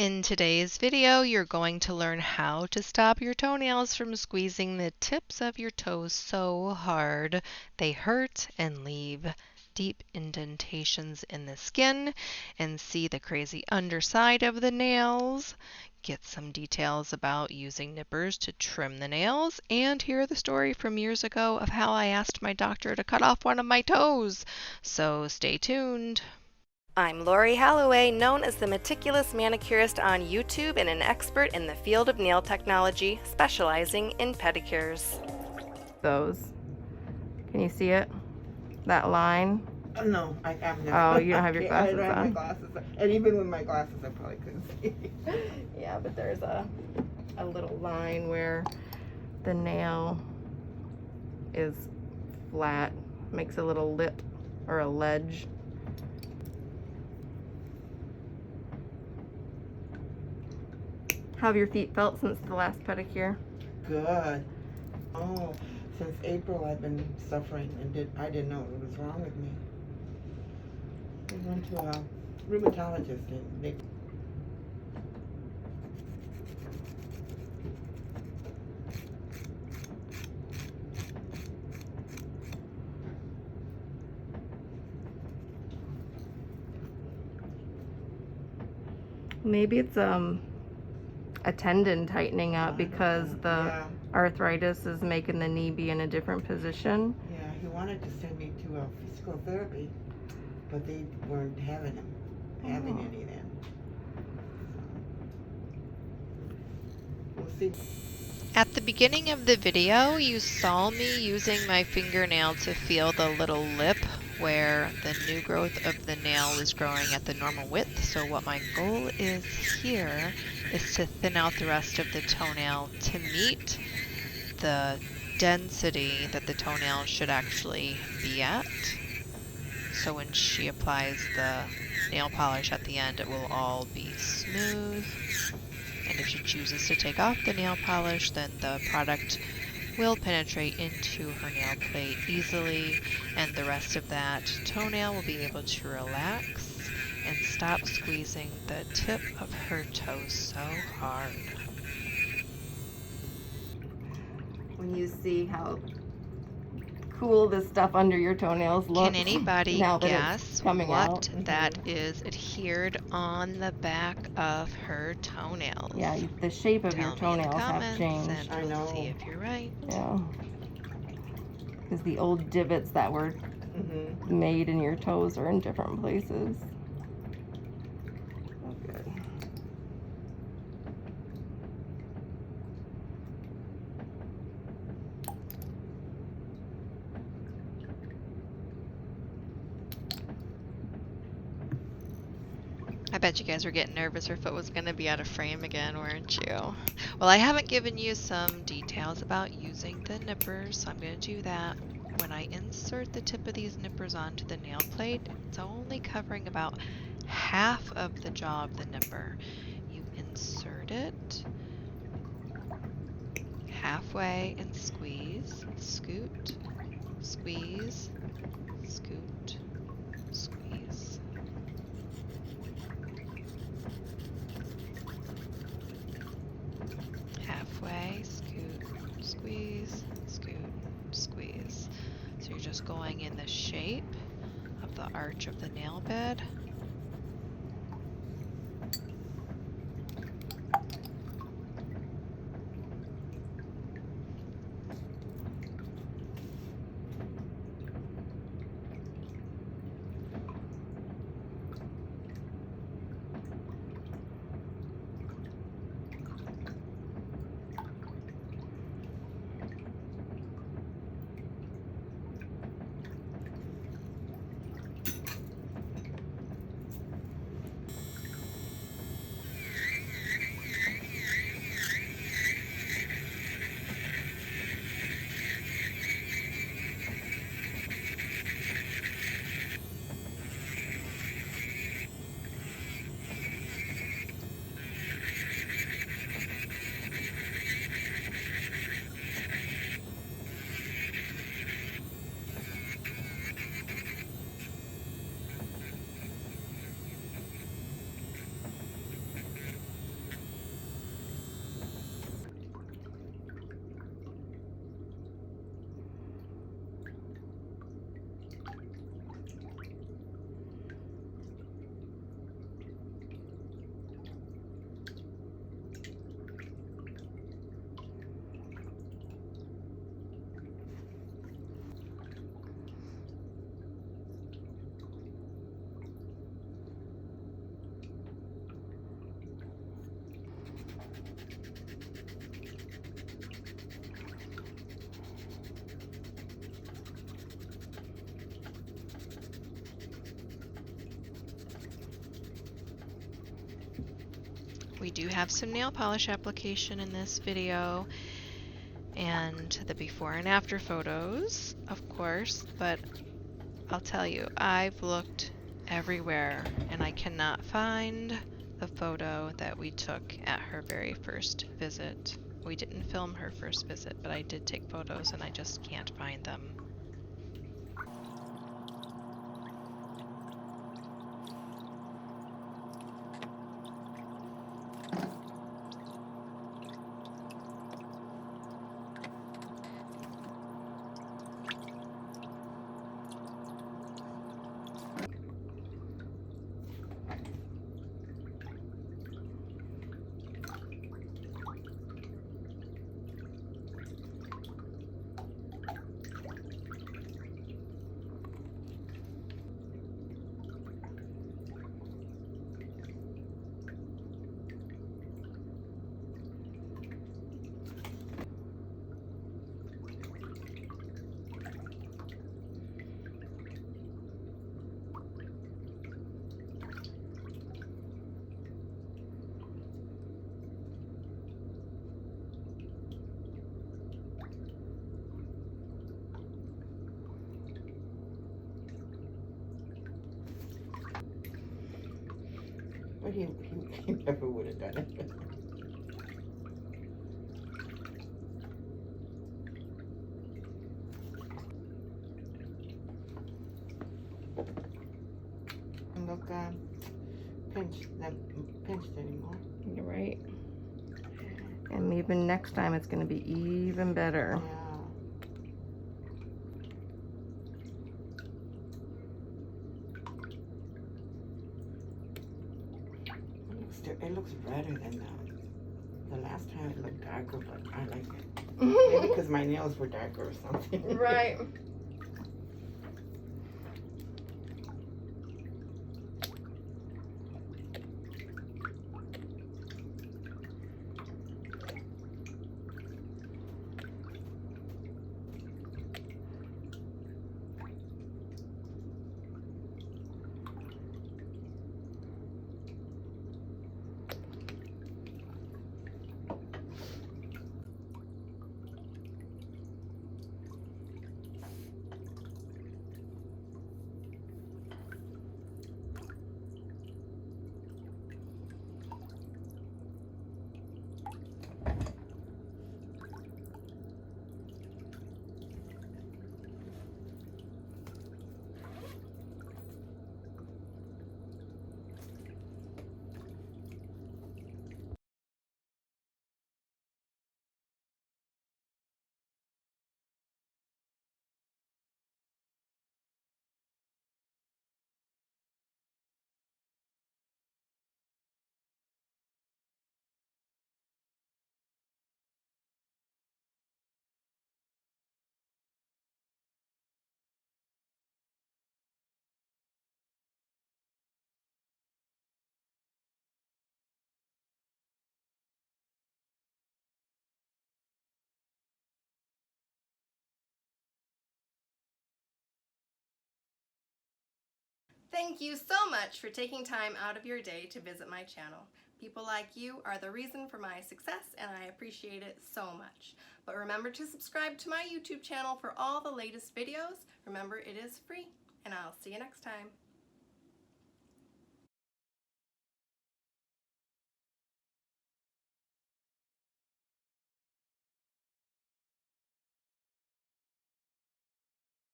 In today's video, you're going to learn how to stop your toenails from squeezing the tips of your toes so hard they hurt and leave deep indentations in the skin, and see the crazy underside of the nails, get some details about using nippers to trim the nails, and hear the story from years ago of how I asked my doctor to cut off one of my toes. So stay tuned. I'm Lori Holloway, known as the Meticulous Manicurist on YouTube and an expert in the field of nail technology, specializing in pedicures. Those. Can you see it? That line? No, I have no. Oh, you don't have your glasses I don't have my on. glasses on. And even with my glasses, I probably couldn't see. Yeah, but there's a little line where the nail is flat, makes a little lip or a ledge. How have your feet felt since the last pedicure? Good. Oh, since April I've been suffering and I didn't know what was wrong with me. I went to a rheumatologist and they Maybe it's a tendon tightening up because the arthritis is making the knee be in a different position. Yeah, he wanted to send me to a physical therapy, but they weren't having any then. So, we'll see. At the beginning of the video, you saw me using my fingernail to feel the little lip where the new growth of the nail is growing at the normal width. So what my goal is here is to thin out the rest of the toenail to meet the density that the toenail should actually be at. So when she applies the nail polish at the end, it will all be smooth. And if she chooses to take off the nail polish, then the product will penetrate into her nail plate easily, and the rest of that toenail will be able to relax and stop squeezing the tip of her toe so hard. When you see how cool this stuff under your toenails looks. Can anybody now that guess it's coming what out. that is adhered on the back of her toenails? Yeah, the shape of Tell your me in the toenails have comments changed. and I we'll know. see if you're right. Yeah. Because the old divots that were made in your toes are in different places. Oh, good. I bet you guys were getting nervous her foot was going to be out of frame again, weren't you? Well, I haven't given you some details about using the nippers, so I'm going to do that. When I insert the tip of these nippers onto the nail plate, it's only covering about half of the jaw of the nipper. You insert it halfway and squeeze, scoot, squeeze, scoot, squeeze. Halfway, scoot, squeeze, scoot, squeeze. So you're just going in the shape of the arch of the nail bed. We do have some nail polish application in this video and the before and after photos, of course, but I'll tell you, I've looked everywhere and I cannot find the photo that we took at her very first visit. We didn't film her first visit, but I did take photos and I just can't find them. But he never would have done it. Look, not pinched anymore. You're right. And even next time it's going to be even better. Yeah. It looks redder than the last time. It looked darker, but I like it. Maybe because my nails were darker or something. Right. Thank you so much for taking time out of your day to visit my channel. People like you are the reason for my success and I appreciate it so much. But remember to subscribe to my YouTube channel for all the latest videos. Remember, it is free, and I'll see you next time.